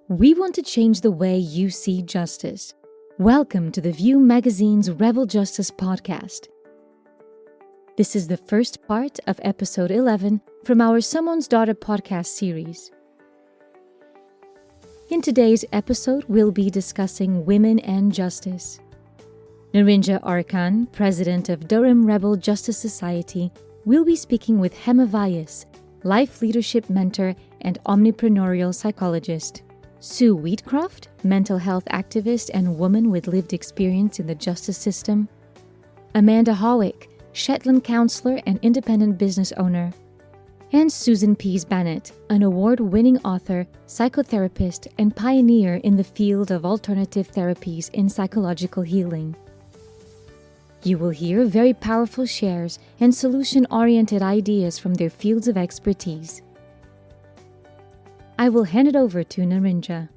We want to change the way you see justice. Welcome to the View magazine's Rebel Justice podcast. This is the first part of episode 11 from our Someone's Daughter podcast series. In today's episode, we'll be discussing women and justice. Narince Erkan, president of Durham Rebel Justice Society, will be speaking with Hema Vyas, life leadership mentor and omnipreneurial psychologist. Sue Wheatcroft, mental health activist and woman with lived experience in the justice system. Amanda Hawick, Shetland Councillor and independent business owner. And Susan Pease Banitt, an award-winning author, psychotherapist, and pioneer in the field of alternative therapies in psychological healing. You will hear very powerful shares and solution-oriented ideas from their fields of expertise. I will hand it over to Narince.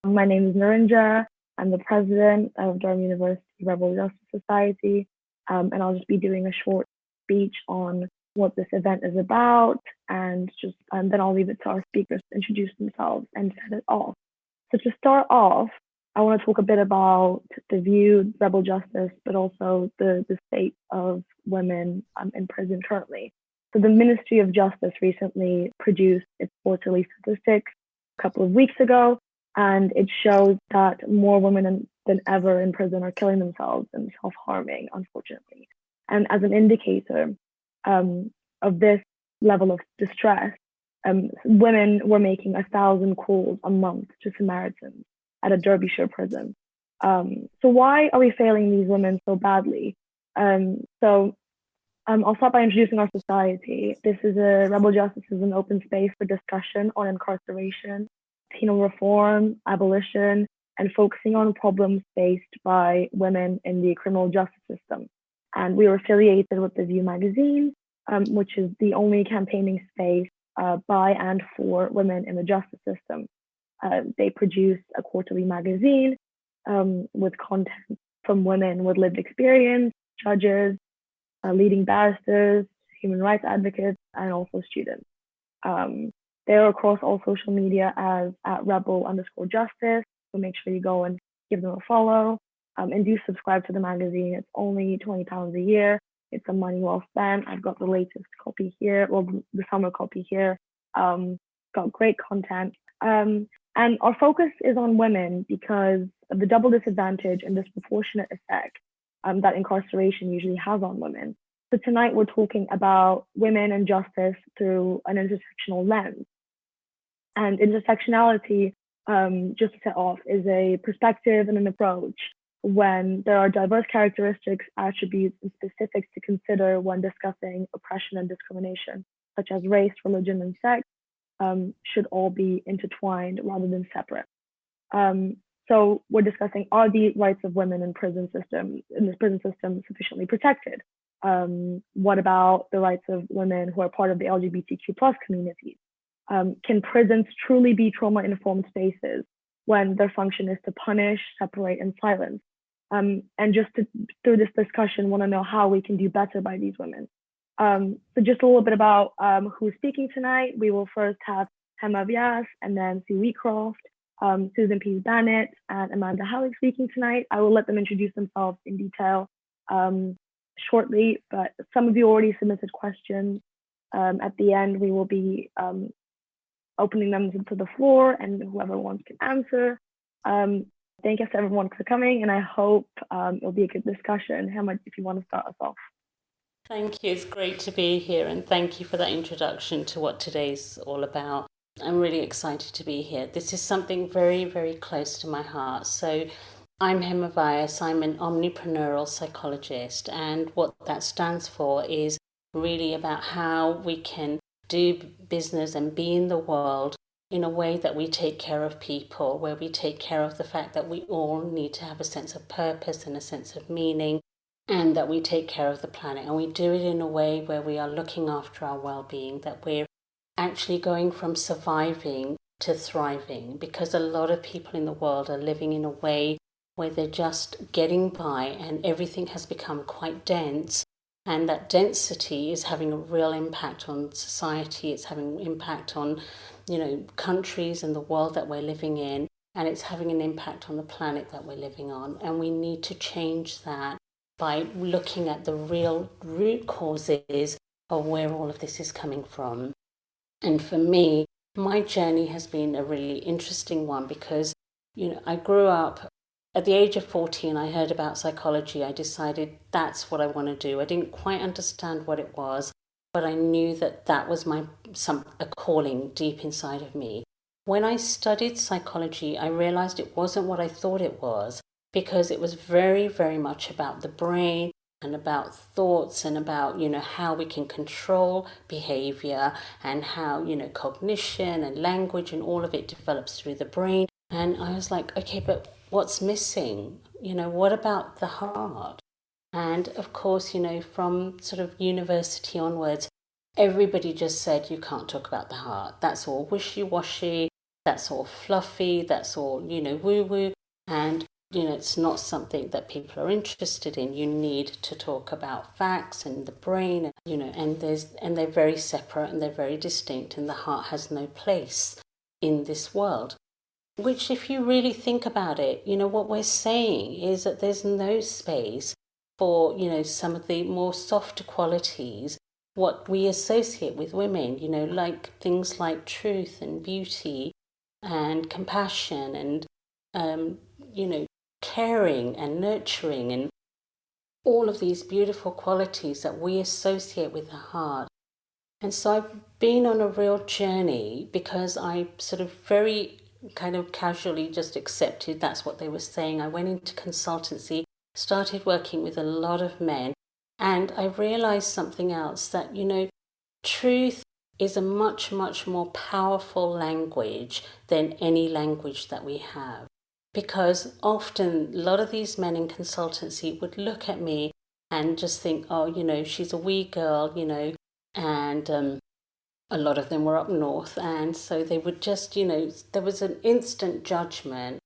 My name is Narince. I'm the president of Durham University Rebel Justice Society, and I'll just be doing a short speech on what this event is about, and then I'll leave it to our speakers to introduce themselves and set it off. So to start off, I want to talk a bit about the View, Rebel Justice, but also the state of women in prison currently. So the Ministry of Justice recently produced its quarterly statistics a couple of weeks ago, and it shows that more women than ever in prison are killing themselves and self-harming, unfortunately. And as an indicator of this level of distress, women were making 1,000 calls a month to Samaritans at a Derbyshire prison. So why are we failing these women so badly? I'll start by introducing our society. This is Rebel Justice is an open space for discussion on incarceration, penal reform, abolition, and focusing on problems faced by women in the criminal justice system. And we are affiliated with the View magazine, which is the only campaigning space by and for women in the justice system. They produce a quarterly magazine with content from women with lived experience, judges, leading barristers, human rights advocates, and also students. They're across all social media as at rebel_justice, so make sure you go and give them a follow, and do subscribe to the magazine. It's only £20 a year. It's some money well spent. I've got the latest copy here, well, the summer copy here. Got great content. And our focus is on women because of the double disadvantage and disproportionate effect that incarceration usually has on women. So tonight we're talking about women and justice through an intersectional lens. And intersectionality, just to set off, is a perspective and an approach when there are diverse characteristics, attributes, and specifics to consider when discussing oppression and discrimination, such as race, religion, and sex, should all be intertwined rather than separate. So we're discussing, are the rights of women in this prison system sufficiently protected? What about the rights of women who are part of the LGBTQ+ community? Can prisons truly be trauma-informed spaces when their function is to punish, separate, and silence? And through this discussion, want to know how we can do better by these women. So just a little bit about who's speaking tonight. We will first have Hema Vyas, and then Sue Wheatcroft, Susan Pease Banitt, and Amanda Hawick speaking tonight. I will let them introduce themselves in detail shortly, but some of you already submitted questions. At the end, we will be opening them to the floor, and whoever wants can answer. Thank you to everyone for coming, and I hope it'll be a good discussion. Hema, if you want to start us off. Thank you. It's great to be here, and thank you for that introduction to what today's all about. I'm really excited to be here. This is something very, very close to my heart. So I'm Hema Vyas. I'm an omnipreneurial psychologist, and what that stands for is really about how we can do business and be in the world in a way that we take care of people, where we take care of the fact that we all need to have a sense of purpose and a sense of meaning, and that we take care of the planet. And we do it in a way where we are looking after our well-being, that we're actually going from surviving to thriving, because a lot of people in the world are living in a way where they're just getting by and everything has become quite dense And that density is having a real impact on society. It's having an impact on, countries and the world that we're living in. And it's having an impact on the planet that we're living on. And we need to change that by looking at the real root causes of where all of this is coming from. And for me, my journey has been a really interesting one because, I grew up at the age of 14. I heard about psychology. I decided that's what I want to do. I didn't quite understand what it was, but I knew that was a calling deep inside of me. When I studied psychology, I realized it wasn't what I thought it was, because it was very, very much about the brain and about thoughts and about, how we can control behavior and how, cognition and language and all of it develops through the brain. And I was like, okay, but what's missing? What about the heart? And of course, from sort of university onwards, everybody just said, you can't talk about the heart. That's all wishy-washy. That's all fluffy. That's all, woo-woo. And it's not something that people are interested in. You need to talk about facts and the brain, and they're very separate and they're very distinct, and the heart has no place in this world. Which, if you really think about it, what we're saying is that there's no space for, some of the more softer qualities, what we associate with women, like things like truth and beauty and compassion and, caring and nurturing and all of these beautiful qualities that we associate with the heart. And so I've been on a real journey because I sort of very kind of casually just accepted that's what they were saying. I went into consultancy, started working with a lot of men, and I realized something else, that, truth is a much, much more powerful language than any language that we have. Because often a lot of these men in consultancy would look at me and just think, oh, she's a wee girl, and a lot of them were up north. And so they would just, there was an instant judgment.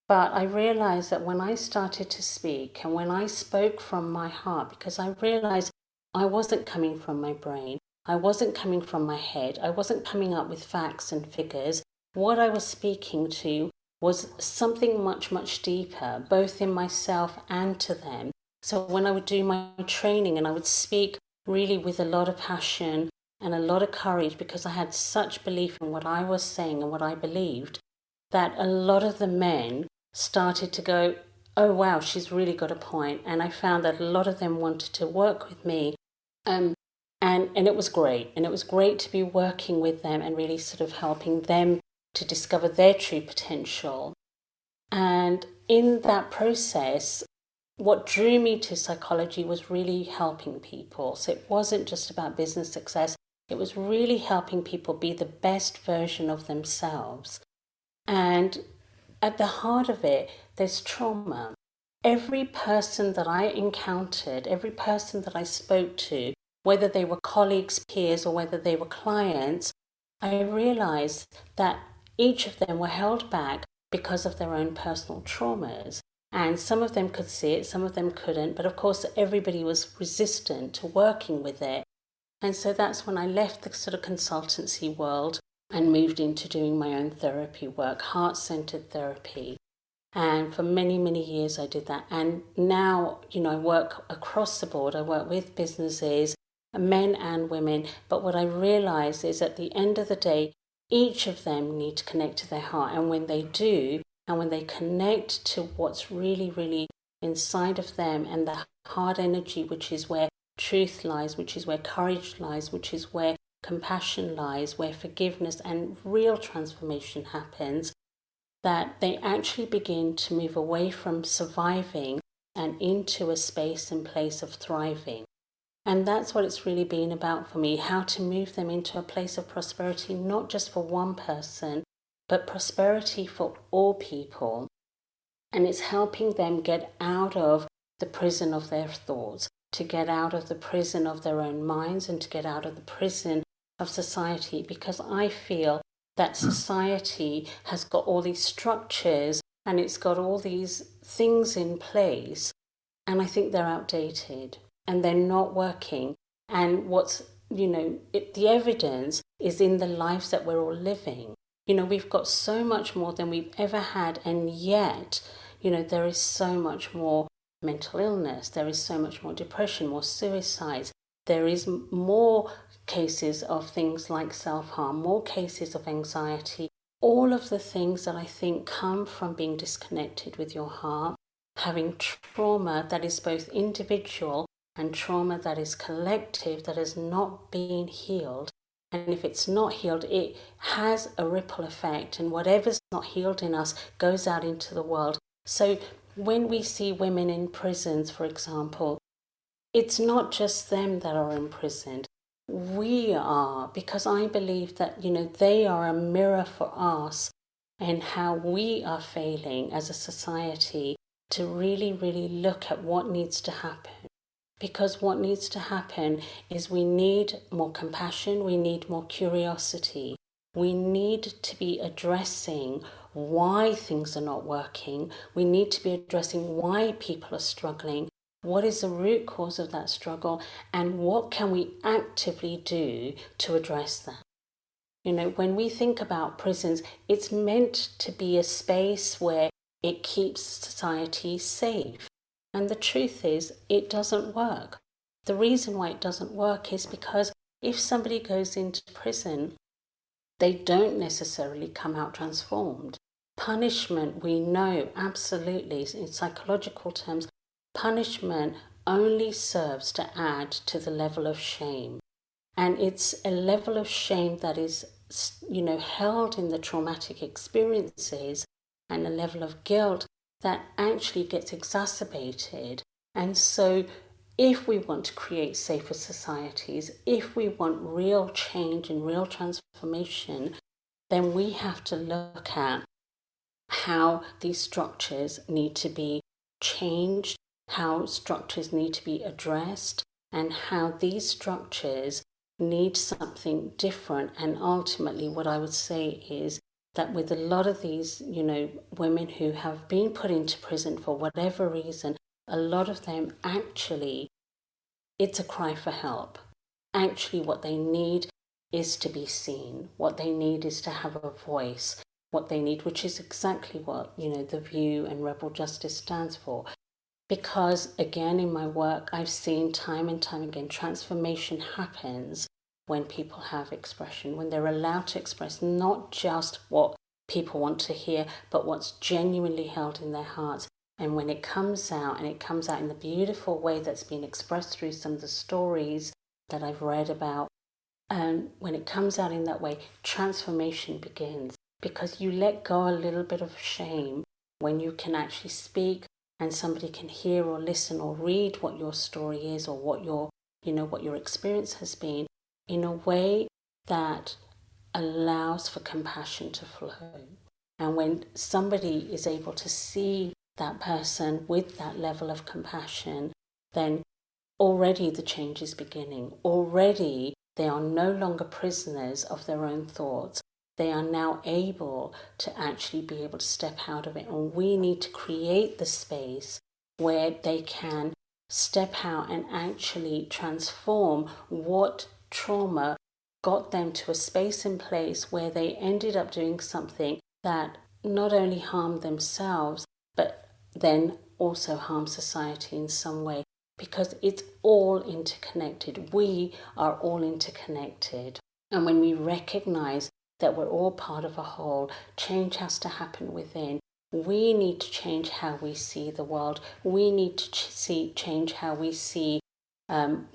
But I realized that when I started to speak and when I spoke from my heart, because I realized I wasn't coming from my brain, I wasn't coming from my head, I wasn't coming up with facts and figures. What I was speaking to was something much, much deeper, both in myself and to them. So when I would do my training and I would speak really with a lot of passion and a lot of courage, because I had such belief in what I was saying and what I believed, that a lot of the men started to go, oh wow, she's really got a point. And I found that a lot of them wanted to work with me. And it was great. And it was great to be working with them and really sort of helping them to discover their true potential. And in that process, what drew me to psychology was really helping people. So it wasn't just about business success. It was really helping people be the best version of themselves. And at the heart of it, there's trauma. Every person that I encountered, every person that I spoke to, whether they were colleagues, peers, or whether they were clients, I realized that each of them were held back because of their own personal traumas. And some of them could see it, some of them couldn't. But of course, everybody was resistant to working with it. And so that's when I left the sort of consultancy world and moved into doing my own therapy work, heart-centered therapy. And for many, many years I did that. And now, I work across the board. I work with businesses, men and women. But what I realize is at the end of the day, each of them need to connect to their heart. And when they do, and when they connect to what's really, really inside of them and the heart energy, which is where truth lies, which is where courage lies, which is where compassion lies, where forgiveness and real transformation happens, that they actually begin to move away from surviving and into a space and place of thriving. And that's what it's really been about for me, how to move them into a place of prosperity, not just for one person, but prosperity for all people. And it's helping them get out of the prison of their thoughts, to get out of the prison of their own minds, and to get out of the prison of society, because I feel that society has got all these structures and it's got all these things in place, and I think they're outdated. and they're not working. And the evidence is in the lives that we're all living. We've got so much more than we've ever had, and yet, there is so much more mental illness, there is so much more depression, more suicides, there is more cases of things like self-harm, more cases of anxiety, all of the things that I think come from being disconnected with your heart, having trauma that is both individual and trauma that is collective, that has not been healed. And if it's not healed, it has a ripple effect, and whatever's not healed in us goes out into the world. So when we see women in prisons, for example, it's not just them that are imprisoned. We are, because I believe that, they are a mirror for us and how we are failing as a society to really, really look at what needs to happen. Because what needs to happen is we need more compassion, we need more curiosity, we need to be addressing why things are not working, we need to be addressing why people are struggling, what is the root cause of that struggle, and what can we actively do to address that. When we think about prisons, it's meant to be a space where it keeps society safe. And the truth is, it doesn't work. The reason why it doesn't work is because if somebody goes into prison, they don't necessarily come out transformed. Punishment, we know absolutely, in psychological terms, punishment only serves to add to the level of shame. And it's a level of shame that is, held in the traumatic experiences, and a level of guilt that actually gets exacerbated. And so if we want to create safer societies, if we want real change and real transformation, then we have to look at how these structures need to be changed, how structures need to be addressed, and how these structures need something different. And ultimately, what I would say is that with a lot of these, women who have been put into prison for whatever reason, a lot of them actually, it's a cry for help. Actually, what they need is to be seen. What they need is to have a voice. What they need, which is exactly what, the View and Rebel Justice stands for. Because, again, in my work, I've seen time and time again, transformation happens when people have expression, when they're allowed to express not just what people want to hear, but what's genuinely held in their hearts. And when it comes out, and it comes out in the beautiful way that's been expressed through some of the stories that I've read about, when it comes out in that way, transformation begins. Because you let go a little bit of shame when you can actually speak, and somebody can hear or listen or read what your story is, or what your experience has been, in a way that allows for compassion to flow. And when somebody is able to see that person with that level of compassion, then already the change is beginning. Already they are no longer prisoners of their own thoughts. They are now able to actually be able to step out of it. And we need to create the space where they can step out and actually transform what trauma got them to a space and place where they ended up doing something that not only harmed themselves, but then also harmed society in some way. Because it's all interconnected. We are all interconnected. And when we recognize that we're all part of a whole, change has to happen within. We need to change how we see the world. We need to change how we see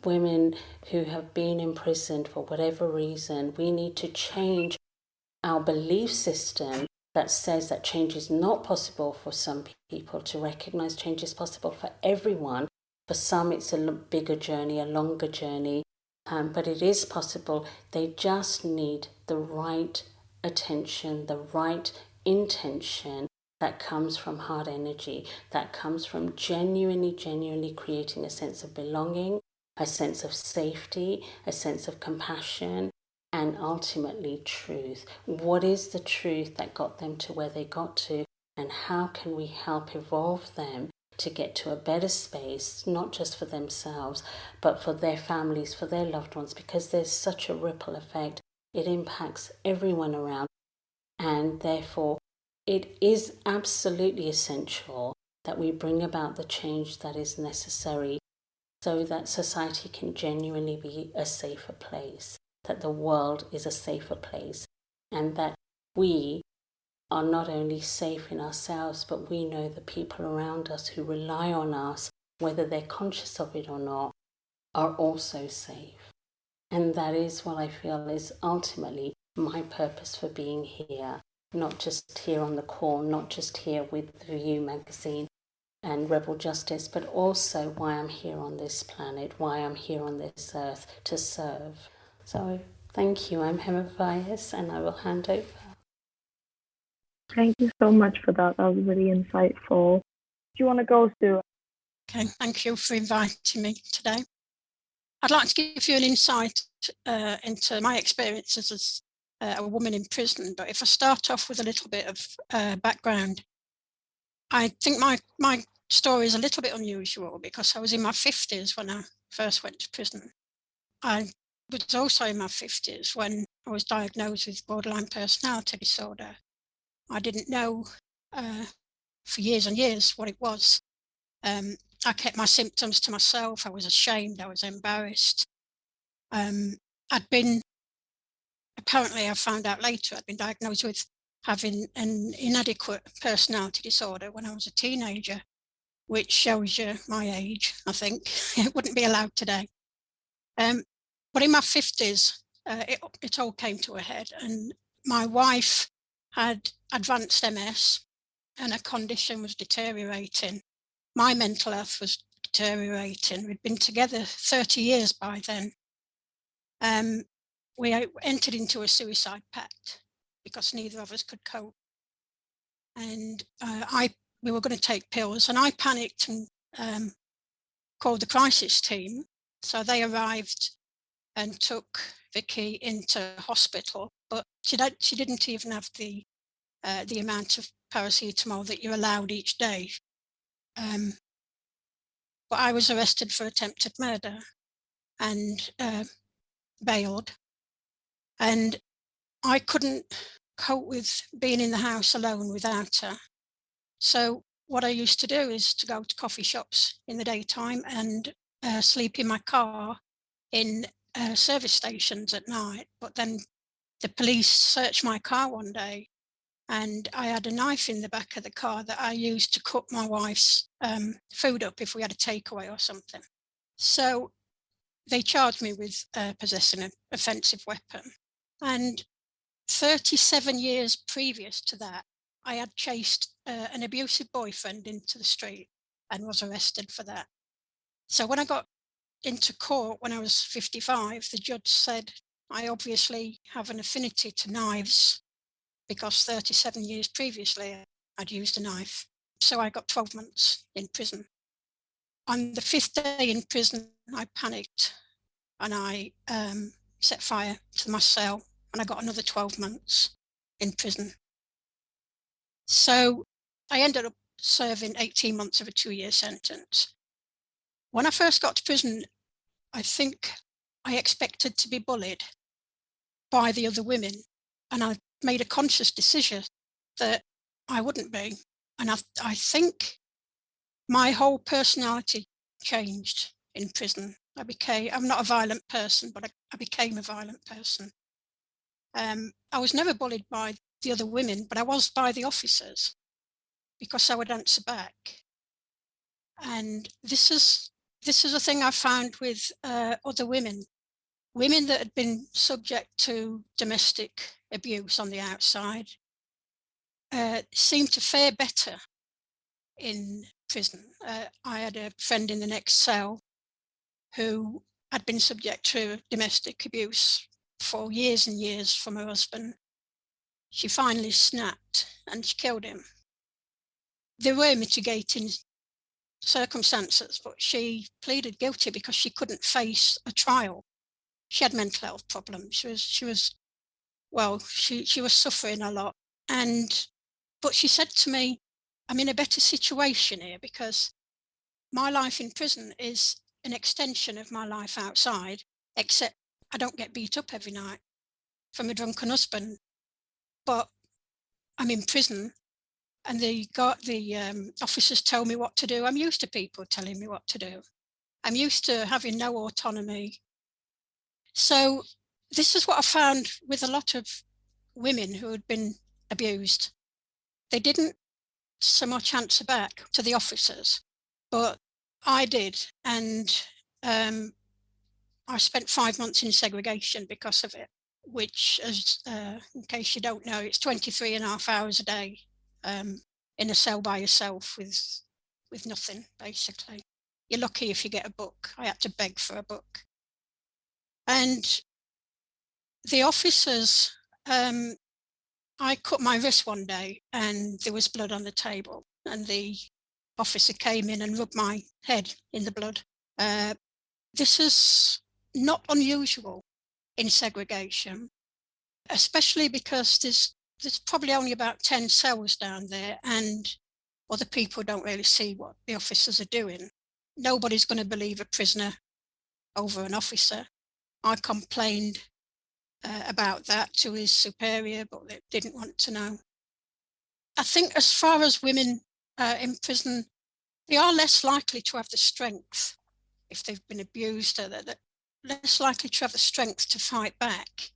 women who have been imprisoned for whatever reason. We need to change our belief system that says that change is not possible for some people, to recognize change is possible for everyone. For some, it's a bigger journey, a longer journey, but it is possible. They just need the right attention, the right intention that comes from heart energy, that comes from genuinely creating a sense of belonging, a sense of safety, a sense of compassion, and ultimately truth. What is the truth that got them to where they got to, and how can we help evolve them to get to a better space, not just for themselves, but for their families, for their loved ones, because there's such a ripple effect. It impacts everyone around, and therefore it is absolutely essential that we bring about the change that is necessary so that society can genuinely be a safer place, that the world is a safer place, and that we are not only safe in ourselves, but we know the people around us who rely on us, whether they're conscious of it or not, are also safe. And that is what I feel is ultimately my purpose for being here, not just here on the call, not just here with the View magazine and Rebel Justice, but also why I'm here on this planet, why I'm here on this earth to serve. So thank you. I'm Hema Vyas, and I will hand over. Thank you so much for that. That was really insightful. Do you want to go, Sue? Okay, thank you for inviting me today. I'd like to give you an insight into my experiences as a woman in prison, but if I start off with a little bit of background, I think my story is a little bit unusual because I was in my 50s when I first went to prison. I was also in my 50s when I was diagnosed with borderline personality disorder. I didn't know for years and years what it was. I kept my symptoms to myself. I was ashamed. I was embarrassed. Apparently I found out later, I'd been diagnosed with having an inadequate personality disorder when I was a teenager, which shows you my age, I think. It wouldn't be allowed today. But in my 50s, it all came to a head, and my wife had advanced MS and her condition was deteriorating. My mental health was deteriorating. We'd been together 30 years by then. We entered into a suicide pact because neither of us could cope. And we were going to take pills, and I panicked and called the crisis team. So they arrived and took Vicky into hospital, but she didn't even have the amount of paracetamol that you're allowed each day. But I was arrested for attempted murder and bailed. And I couldn't cope with being in the house alone without her. So what I used to do is to go to coffee shops in the daytime and sleep in my car in service stations at night. But then the police searched my car one day, and I had a knife in the back of the car that I used to cut my wife's food up if we had a takeaway or something. So they charged me with possessing an offensive weapon. And 37 years previous to that, I had chased an abusive boyfriend into the street and was arrested for that. So when I got into court when I was 55, the judge said, I obviously have an affinity to knives because 37 years previously I'd used a knife. So I got 12 months in prison. On the 5th day in prison, I panicked and I set fire to my cell, and I got another 12 months in prison. So I ended up serving 18 months of a 2-year sentence. When I first got to prison, I think I expected to be bullied by the other women, and I made a conscious decision that I wouldn't be. And I think my whole personality changed in prison. I'm not a violent person, but I became a violent person. I was never bullied by the other women, but I was by the officers because I would answer back. And this is a thing I found with other women that had been subject to domestic abuse on the outside seemed to fare better in prison. I had a friend in the next cell who had been subject to domestic abuse for years and years from her husband. She finally snapped and she killed him. There were mitigating circumstances, but she pleaded guilty because she couldn't face a trial. She had mental health problems. She was suffering a lot. But she said to me, I'm in a better situation here because my life in prison is an extension of my life outside, except I don't get beat up every night from a drunken husband. But I'm in prison, and the officers tell me what to do. I'm used to people telling me what to do. I'm used to having no autonomy. So this is what I found with a lot of women who had been abused. They didn't so much answer back to the officers, but I did. And I spent 5 months in segregation because of it, which, as in case you don't know, it's 23.5 hours a day in a cell by yourself with nothing, basically. You're lucky if you get a book. I had to beg for a book. And the officers, I cut my wrist one day and there was blood on the table, and the officer came in and rubbed my head in the blood. This is not unusual in segregation, especially because there's probably only about 10 cells down there, and other people don't really see what the officers are doing. Nobody's going to believe a prisoner over an officer. I complained about that to his superior, but they didn't want to know. I think as far as women in prison, they are less likely to have the strength, if they've been abused, they're less likely to have the strength to fight back.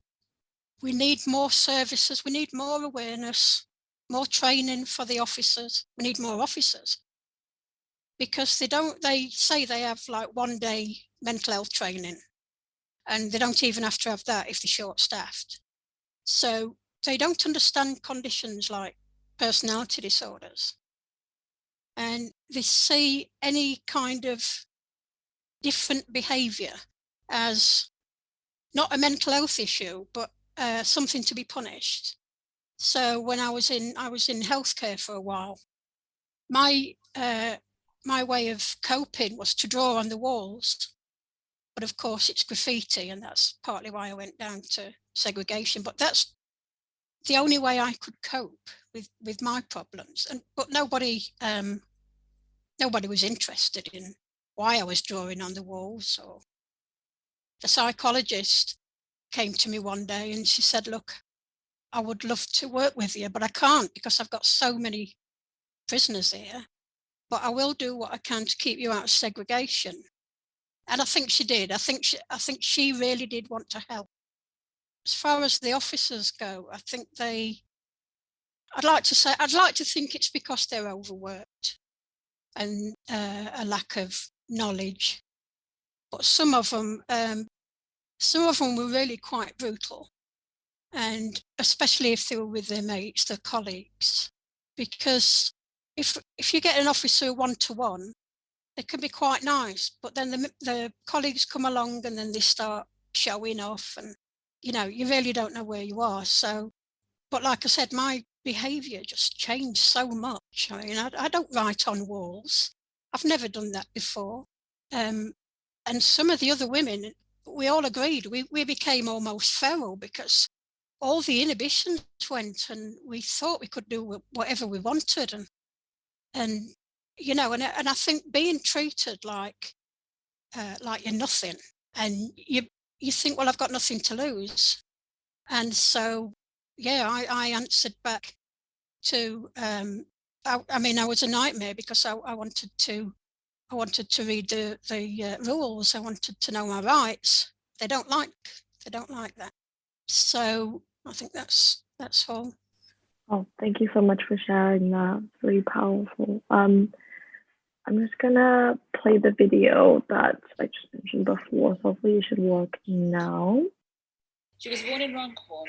We need more services, we need more awareness, more training for the officers. We need more officers, because they say they have like 1 day mental health training, and they don't even have to have that if they're short-staffed. So they don't understand conditions like personality disorders. And they see any kind of different behaviour as not a mental health issue, but something to be punished. So when I was in healthcare for a while, my way of coping was to draw on the walls. But of course, it's graffiti, and that's partly why I went down to segregation. But that's the only way I could cope with my problems. But nobody was interested in why I was drawing on the walls. Or the psychologist came to me one day and she said, "Look, I would love to work with you, but I can't because I've got so many prisoners here. But I will do what I can to keep you out of segregation." And I think she did. I think she really did want to help. As far as the officers go, I think I'd like to think it's because they're overworked and a lack of knowledge. But some of them were really quite brutal, and especially if they were with their mates, their colleagues, because if you get an officer one-to-one, it can be quite nice, but then the colleagues come along and then they start showing off, and you really don't know where you are. So, but like I said, my behaviour just changed so much. I mean, I don't write on walls. I've never done that before. And some of the other women, we all agreed, we became almost feral because all the inhibitions went, and we thought we could do whatever we wanted. And I think being treated like you're nothing, and you think, well, I've got nothing to lose. And so, yeah, I answered back to, I was a nightmare because I wanted to read the rules. I wanted to know my rights. They don't like that. So I think that's all. Oh, thank you so much for sharing that. It's really powerful. I'm just gonna play the video that I just mentioned before, so hopefully it should work now. She was born in Runcorn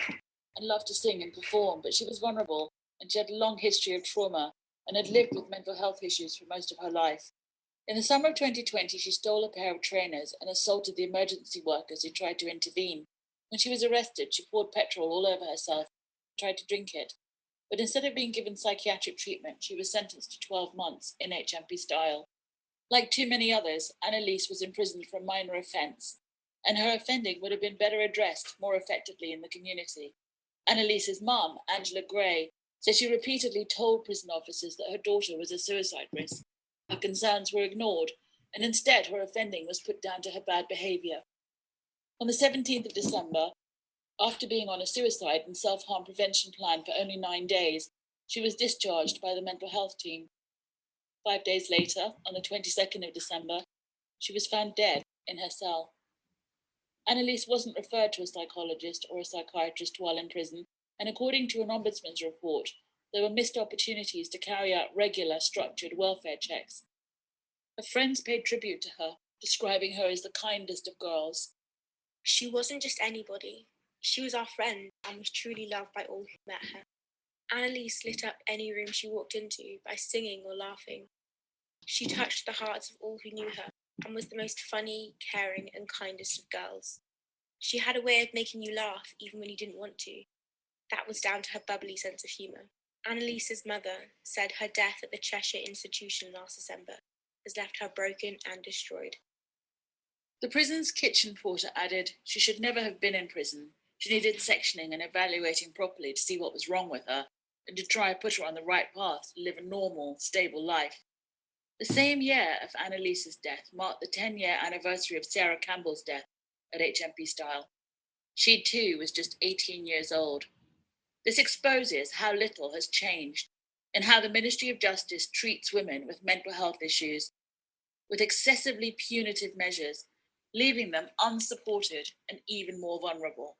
and loved to sing and perform, but she was vulnerable and she had a long history of trauma and had lived with mental health issues for most of her life. In the summer of 2020, she stole a pair of trainers and assaulted the emergency workers who tried to intervene. When she was arrested, she poured petrol all over herself and tried to drink it. But instead of being given psychiatric treatment, she was sentenced to 12 months in HMP style. Like too many others, Annalise was imprisoned for a minor offence, and her offending would have been better addressed more effectively in the community. Annalise's mum, Angela Gray, says she repeatedly told prison officers that her daughter was a suicide risk, Her concerns were ignored, and instead her offending was put down to her bad behaviour. On the 17th of December, after being on a suicide and self-harm prevention plan for only 9 days, she was discharged by the mental health team. 5 days later, on the 22nd of December, she was found dead in her cell. Annalise wasn't referred to a psychologist or a psychiatrist while in prison, and according to an ombudsman's report, there were missed opportunities to carry out regular, structured welfare checks. Her friends paid tribute to her, describing her as the kindest of girls. She wasn't just anybody. She was our friend and was truly loved by all who met her. Annalise lit up any room she walked into by singing or laughing. She touched the hearts of all who knew her and was the most funny, caring and kindest of girls. She had a way of making you laugh even when you didn't want to. That was down to her bubbly sense of humour. Annalise's mother said her death at the Cheshire Institution last December has left her broken and destroyed. The prison's kitchen porter added she should never have been in prison. She needed sectioning and evaluating properly to see what was wrong with her and to try and put her on the right path to live a normal, stable life. The same year of Annalise's death marked the 10-year anniversary of Sarah Campbell's death at HMP Style. She too was just 18 years old. This exposes how little has changed and how the Ministry of Justice treats women with mental health issues with excessively punitive measures, leaving them unsupported and even more vulnerable.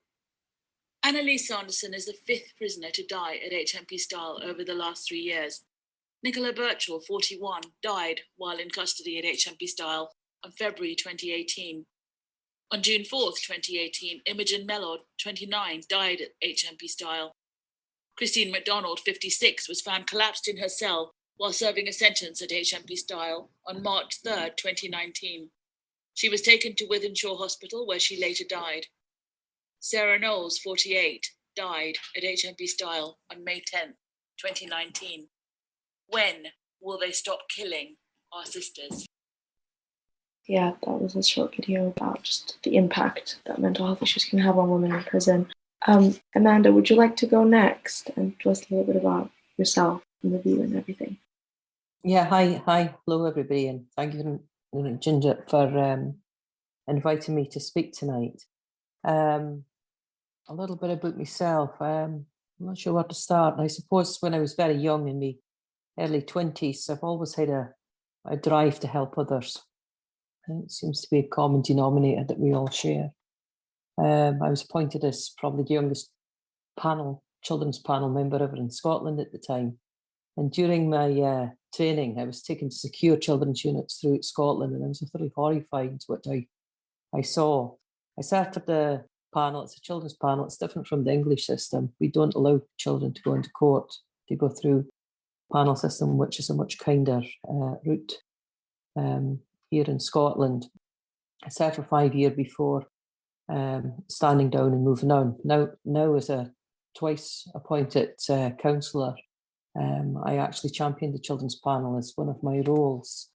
Annalise Sanderson is the 5th prisoner to die at HMP Style over the last 3 years. Nicola Birchall, 41, died while in custody at HMP Style on February 2018. On June 4th, 2018, Imogen Mellor, 29, died at HMP Style. Christine MacDonald, 56, was found collapsed in her cell while serving a sentence at HMP Style on March 3rd, 2019. She was taken to Wythenshawe Hospital, where she later died. Sarah Knowles, 48, died at HMP Style on May 10th, 2019. When will they stop killing our sisters? Yeah, that was a short video about just the impact that mental health issues can have on women in prison. Amanda, would you like to go next and tell us a little bit about yourself and the view and everything? Yeah, hi, hello everybody, and thank you, Ginger, for inviting me to speak tonight. A little bit about myself. I'm not sure where to start. I suppose when I was very young, in my early 20s, I've always had a drive to help others. And it seems to be a common denominator that we all share. I was appointed as probably the youngest children's panel member ever in Scotland at the time. And during my training, I was taken to secure children's units throughout Scotland, and I was thoroughly horrified at what I saw. I sat at the panel. It's a children's panel. It's different from the English system. We don't allow children to go into court. They go through panel system, which is a much kinder route here in Scotland. I sat for 5 years before standing down and moving on. Now as a twice appointed councillor, I actually championed the children's panel as one of my roles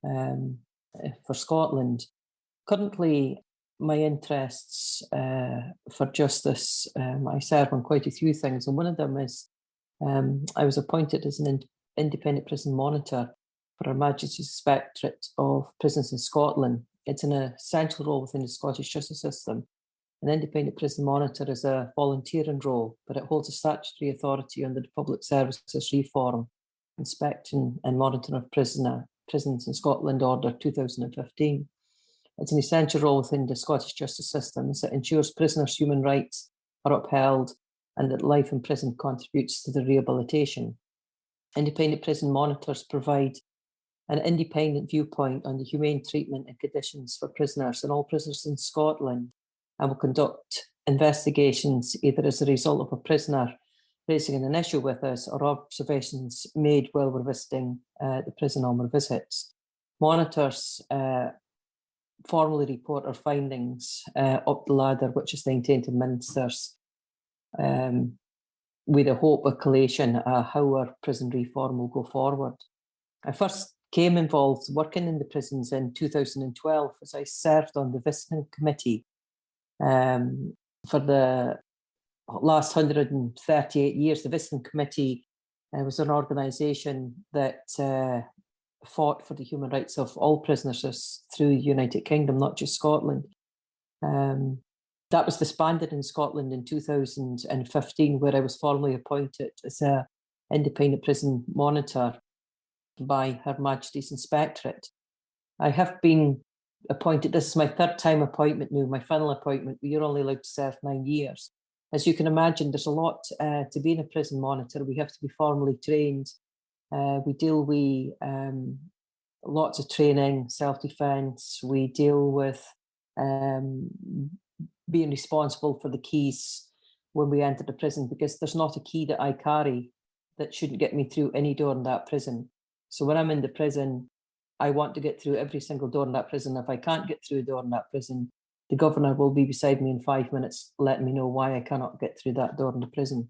for Scotland. Currently, my interests for justice, I serve on quite a few things, and one of them is I was appointed as an independent prison monitor for Her Majesty's Inspectorate of Prisons in Scotland. It's an essential role within the Scottish justice system. An independent prison monitor is a volunteering role, but it holds a statutory authority under the Public Services Reform, Inspection and Monitoring of Prisons in Scotland Order 2015. It's an essential role within the Scottish justice system as it ensures prisoners' human rights are upheld and that life in prison contributes to their rehabilitation. Independent prison monitors provide an independent viewpoint on the humane treatment and conditions for prisoners and all prisoners in Scotland, and will conduct investigations either as a result of a prisoner raising an issue with us or observations made while we're visiting the prison on our visits. Monitors formally report our findings up the ladder, which is then taken to ministers with a hope of collation how our prison reform will go forward. I first came involved working in the prisons in 2012 as I served on the Visiting Committee for the last 138 years. The Visiting Committee was an organisation that fought for the human rights of all prisoners through the United Kingdom, not just Scotland. That was disbanded in Scotland in 2015, where I was formally appointed as an independent prison monitor by Her Majesty's Inspectorate. I have been appointed, this is my third time appointment now, my final appointment, but you're only allowed to serve 9 years. As you can imagine, there's a lot to being a prison monitor. We have to be formally trained. We deal with lots of training, self-defence. We deal with being responsible for the keys when we enter the prison, because there's not a key that I carry that shouldn't get me through any door in that prison. So when I'm in the prison, I want to get through every single door in that prison. If I can't get through a door in that prison, the governor will be beside me in 5 minutes, letting me know why I cannot get through that door in the prison.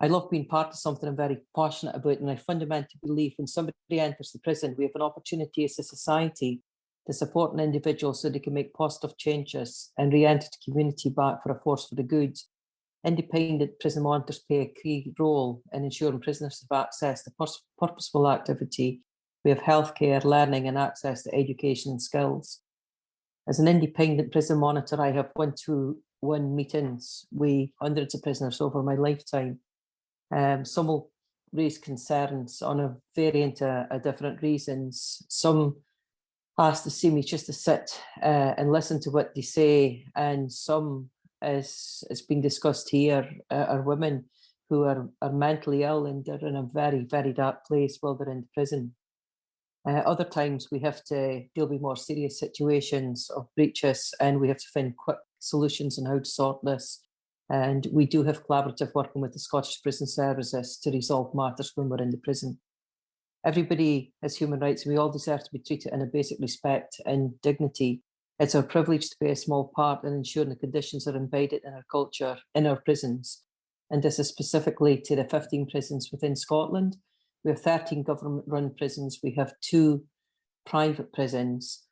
I love being part of something I'm very passionate about, and I fundamentally believe when somebody enters the prison, we have an opportunity as a society to support an individual so they can make positive changes and re-enter the community back for a force for the good. Independent prison monitors play a key role in ensuring prisoners have access to purposeful activity. We have healthcare, learning and access to education and skills. As an independent prison monitor, I have one-to-one meetings with hundreds of prisoners over my lifetime. Some will raise concerns on a variant of different reasons. Some ask to see me just to sit and listen to what they say, and some, as it's been discussed here, are women who are mentally ill and they're in a very, very dark place while they're in prison. Other times we have to deal with more serious situations of breaches, and we have to find quick solutions on how to sort this. And we do have collaborative working with the Scottish Prison Services to resolve matters when we're in the prison. Everybody has human rights, and we all deserve to be treated in a basic respect and dignity. It's our privilege to play a small part in ensuring the conditions are embedded in our culture, in our prisons. And this is specifically to the 15 prisons within Scotland. We have 13 government-run prisons. We have 2 private prisons,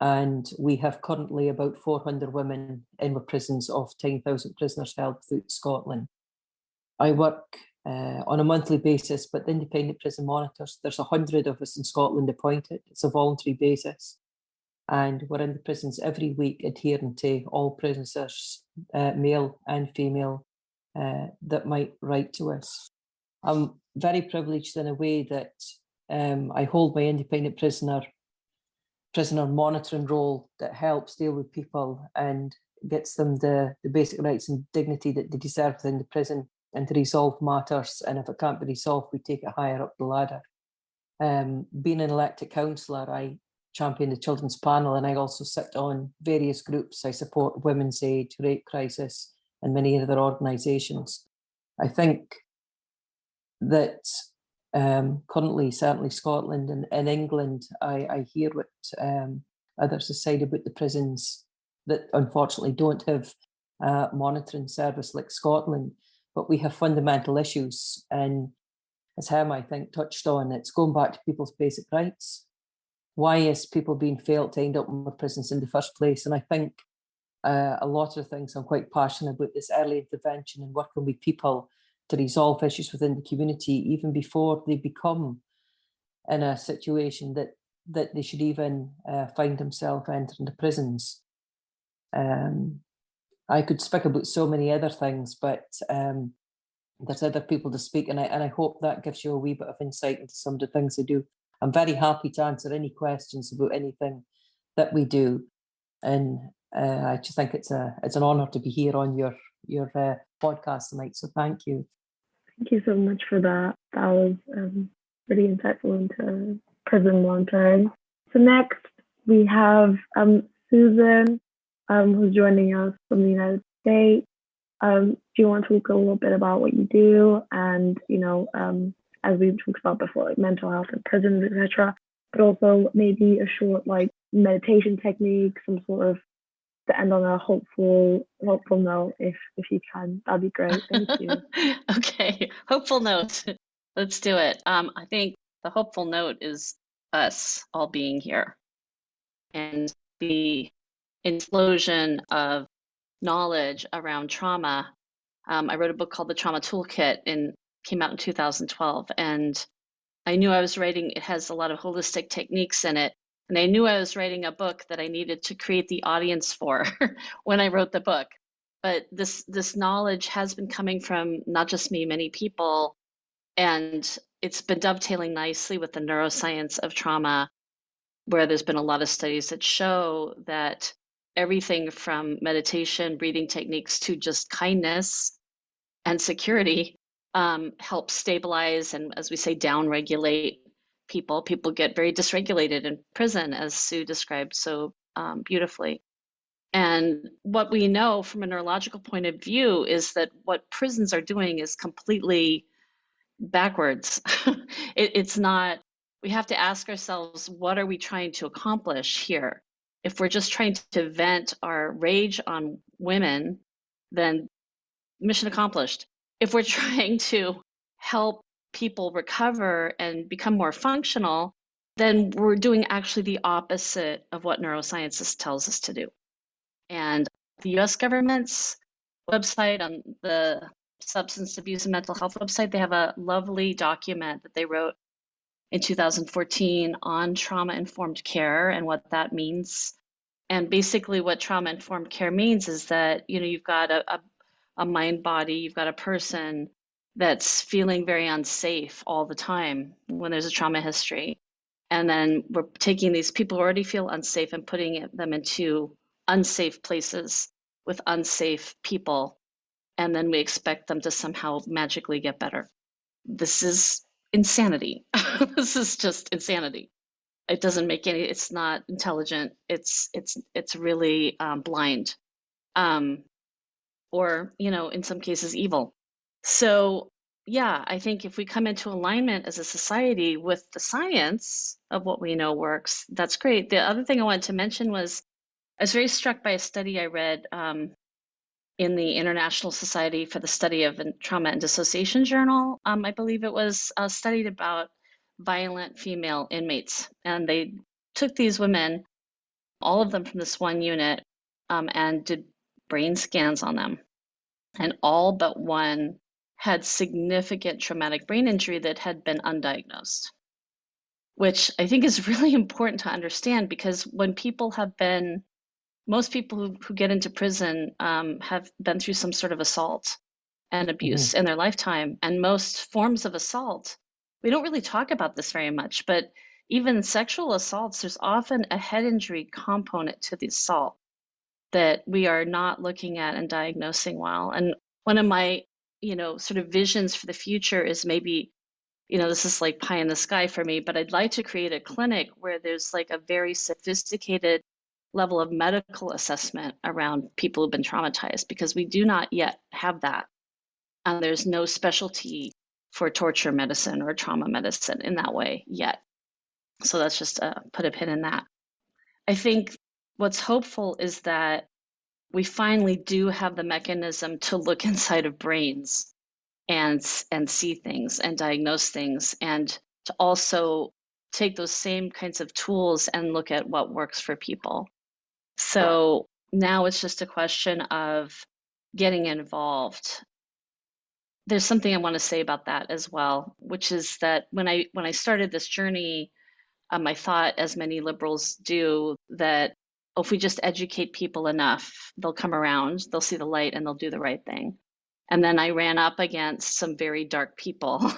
and we have currently about 400 women in our prisons of 10,000 prisoners held throughout Scotland. I work on a monthly basis, but the independent prison monitors, there's 100 of us in Scotland appointed. It's a voluntary basis. And we're in the prisons every week adhering to all prisoners, male and female, that might write to us. I'm very privileged in a way that I hold my independent prisoner monitoring role that helps deal with people and gets them the basic rights and dignity that they deserve within the prison, and to resolve matters. And if it can't be resolved, we take it higher up the ladder. Being an elected councillor, I champion the children's panel, and I also sit on various groups. I support Women's Aid, Rape Crisis, and many other organisations. I think that currently, certainly Scotland and England, I hear what others have said about the prisons that unfortunately don't have a monitoring service like Scotland, but we have fundamental issues. And as Hema, I think, touched on, it's going back to people's basic rights. Why is people being failed to end up in prisons in the first place? And I think a lot of things I'm quite passionate about this early intervention and working with people to resolve issues within the community, even before they become in a situation that they should even find themselves entering the prisons. I could speak about so many other things, but there's other people to speak, and I hope that gives you a wee bit of insight into some of the things I do. I'm very happy to answer any questions about anything that we do, and I just think it's an honour to be here on your podcast tonight. So thank you. Thank you so much for that. That was pretty insightful into prison monitoring. So next we have Susan, who's joining us from the United States. Do you want to talk a little bit about what you do, and as we talked about before, like mental health in prisons, etc., but also maybe a short meditation technique, some sort of to end on a hopeful note, if you can. That'd be great. Thank you. Okay, hopeful note. Let's do it. I think the hopeful note is us all being here, and the explosion of knowledge around trauma. I wrote a book called The Trauma Toolkit, and came out in 2012, and I knew I was writing, it has a lot of holistic techniques in it. And I knew I was writing a book that I needed to create the audience for when I wrote the book. But this knowledge has been coming from not just me, many people, and it's been dovetailing nicely with the neuroscience of trauma, where there's been a lot of studies that show that everything from meditation, breathing techniques to just kindness and security helps stabilize and, as we say, downregulate people. People get very dysregulated in prison, as Sue described so beautifully. And what we know from a neurological point of view is that what prisons are doing is completely backwards. It's not, we have to ask ourselves, what are we trying to accomplish here? If we're just trying to vent our rage on women, then mission accomplished. If we're trying to help people recover and become more functional, then we're doing actually the opposite of what neuroscience tells us to do. And the US government's website, on the substance abuse and mental health website, they have a lovely document that they wrote in 2014 on trauma-informed care and what that means. And basically what trauma-informed care means is that, you know, you've got a mind body, you've got a person that's feeling very unsafe all the time when there's a trauma history. And then we're taking these people who already feel unsafe and putting them into unsafe places with unsafe people. And then we expect them to somehow magically get better. This is insanity. This is just insanity. It doesn't make any, it's not intelligent. It's really blind. Or, you know, in some cases, evil. So, yeah, I think if we come into alignment as a society with the science of what we know works, that's great. The other thing I wanted to mention was I was very struck by a study I read in the International Society for the Study of Trauma and Dissociation journal. I believe it was studied about violent female inmates. And they took these women, all of them from this one unit, and did brain scans on them. And all but one had significant traumatic brain injury that had been undiagnosed, which I think is really important to understand, because when people have been, most people who get into prison have been through some sort of assault and abuse in their lifetime. And most forms of assault, we don't really talk about this very much, but even sexual assaults, there's often a head injury component to the assault that we are not looking at and diagnosing well. And one of my, you know, sort of visions for the future is maybe, you know, this is like pie in the sky for me, but I'd like to create a clinic where there's like a very sophisticated level of medical assessment around people who've been traumatized, because we do not yet have that. And there's no specialty for torture medicine or trauma medicine in that way yet. So that's just put a pin in that. I think what's hopeful is that we finally do have the mechanism to look inside of brains and see things and diagnose things, and to also take those same kinds of tools and look at what works for people. So now it's just a question of getting involved. There's something I want to say about that as well, which is that when I started this journey, I thought, as many liberals do, that if we just educate people enough, they'll come around, they'll see the light, and they'll do the right thing. And then I ran up against some very dark people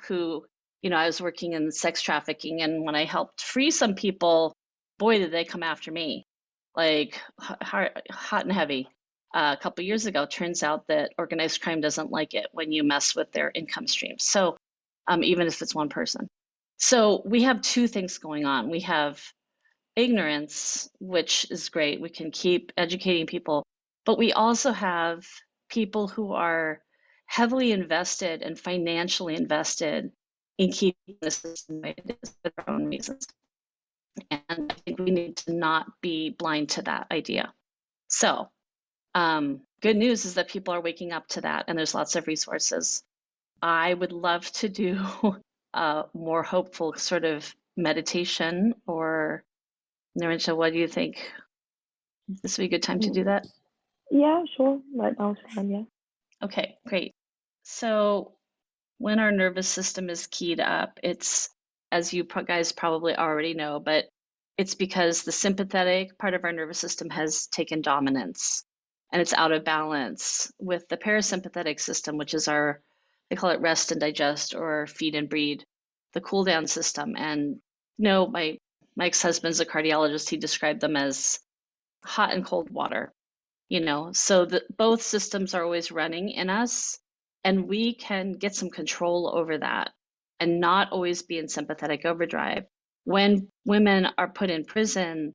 who, you know, I was working in sex trafficking, and when I helped free some people, boy, did they come after me, like hot and heavy. A couple of years ago, turns out that organized crime doesn't like it when you mess with their income streams. So even if it's one person. So we have two things going on. We have ignorance, which is great. We can keep educating people, but we also have people who are heavily invested and financially invested in keeping the system the way it is for their own reasons. And I think we need to not be blind to that idea. So good news is that people are waking up to that, and there's lots of resources. I would love to do a more hopeful sort of meditation, or Narince, what do you think? This would be a good time to do that? Yeah, sure. Right now it's fine, yeah. Okay, great. So when our nervous system is keyed up, it's, as you guys probably already know, but it's because the sympathetic part of our nervous system has taken dominance and it's out of balance with the parasympathetic system, which is our, they call it rest and digest or feed and breed, the cool down system. And my ex-husband's a cardiologist. He described them as hot and cold water, so both systems are always running in us, and we can get some control over that and not always be in sympathetic overdrive. When women are put in prison,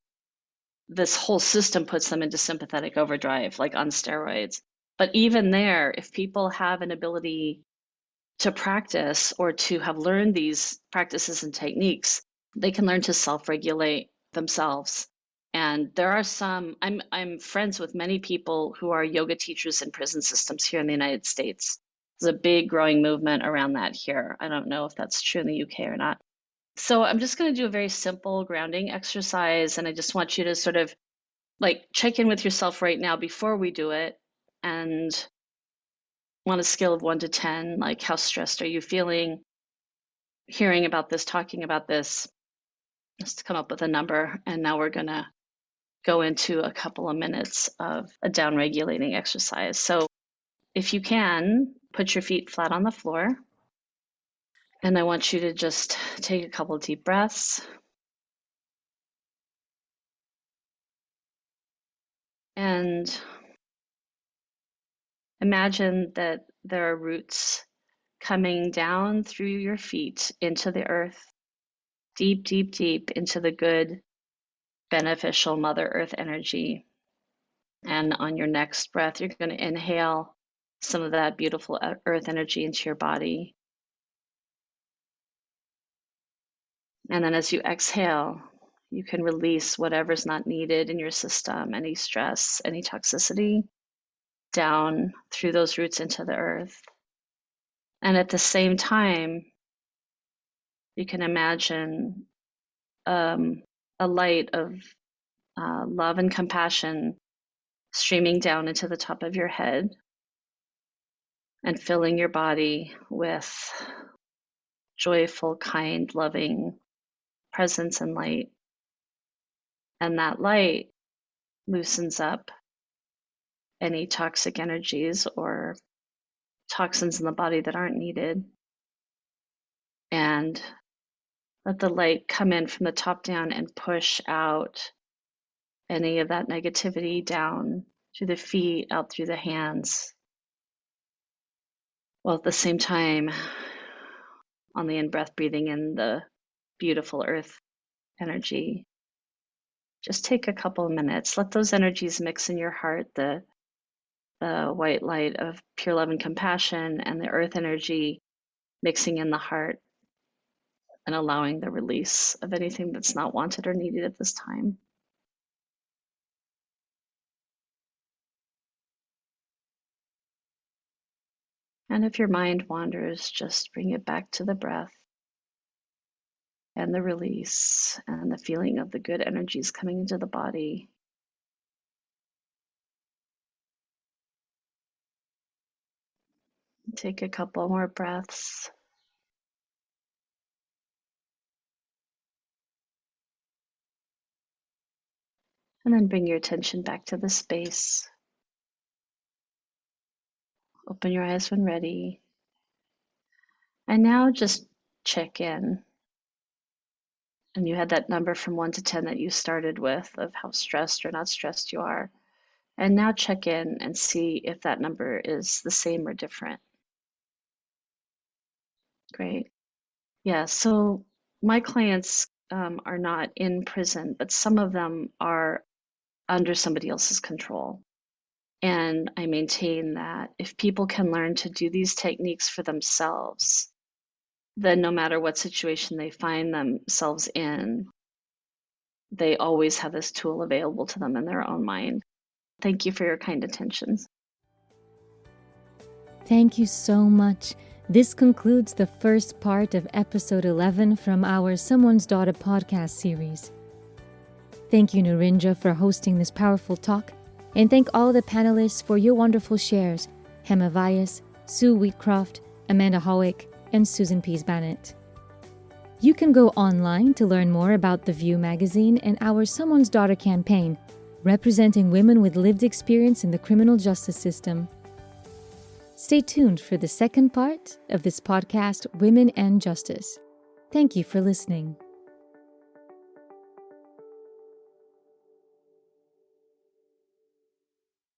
this whole system puts them into sympathetic overdrive, like on steroids. But even there, if people have an ability to practice or to have learned these practices and techniques, they can learn to self-regulate themselves. And there are some, I'm friends with many people who are yoga teachers in prison systems here in the United States. There's a big growing movement around that here. I don't know if that's true in the UK or not. So I'm just going to do a very simple grounding exercise. And I just want you to sort of like check in with yourself right now before we do it. And on a scale of 1 to 10, like how stressed are you feeling hearing about this, talking about this, just to come up with a number. And now we're going to go into a couple of minutes of a down-regulating exercise. So if you can, put your feet flat on the floor. And I want you to just take a couple of deep breaths. And imagine that there are roots coming down through your feet into the earth, deep, deep, deep into the good, beneficial Mother Earth energy. And on your next breath, you're going to inhale some of that beautiful earth energy into your body. And then as you exhale, you can release whatever's not needed in your system, any stress, any toxicity, down through those roots into the earth. And at the same time, you can imagine a light of love and compassion streaming down into the top of your head and filling your body with joyful, kind, loving presence and light. And that light loosens up any toxic energies or toxins in the body that aren't needed. And let the light come in from the top down and push out any of that negativity down through the feet, out through the hands. While at the same time, on the in-breath, breathing in the beautiful earth energy. Just take a couple of minutes. Let those energies mix in your heart, the white light of pure love and compassion and the earth energy mixing in the heart and allowing the release of anything that's not wanted or needed at this time. And if your mind wanders, just bring it back to the breath and the release and the feeling of the good energies coming into the body. Take a couple more breaths. And then bring your attention back to the space. Open your eyes when ready. And now just check in. And you had that number from 1 to 10 that you started with of how stressed or not stressed you are. And now check in and see if that number is the same or different. Great. Yeah, so my clients are not in prison, but some of them are under somebody else's control. And I maintain that if people can learn to do these techniques for themselves, then no matter what situation they find themselves in, they always have this tool available to them in their own mind. Thank you for your kind attentions. Thank you so much. This concludes the first part of episode 11 from our Someone's Daughter podcast series. Thank you, Narince, for hosting this powerful talk, and thank all the panelists for your wonderful shares: Hema Vyas, Sue Wheatcroft, Amanda Hawick, and Susan Pease Banitt. You can go online to learn more about The View magazine and our Someone's Daughter campaign, representing women with lived experience in the criminal justice system. Stay tuned for the second part of this podcast, Women and Justice. Thank you for listening.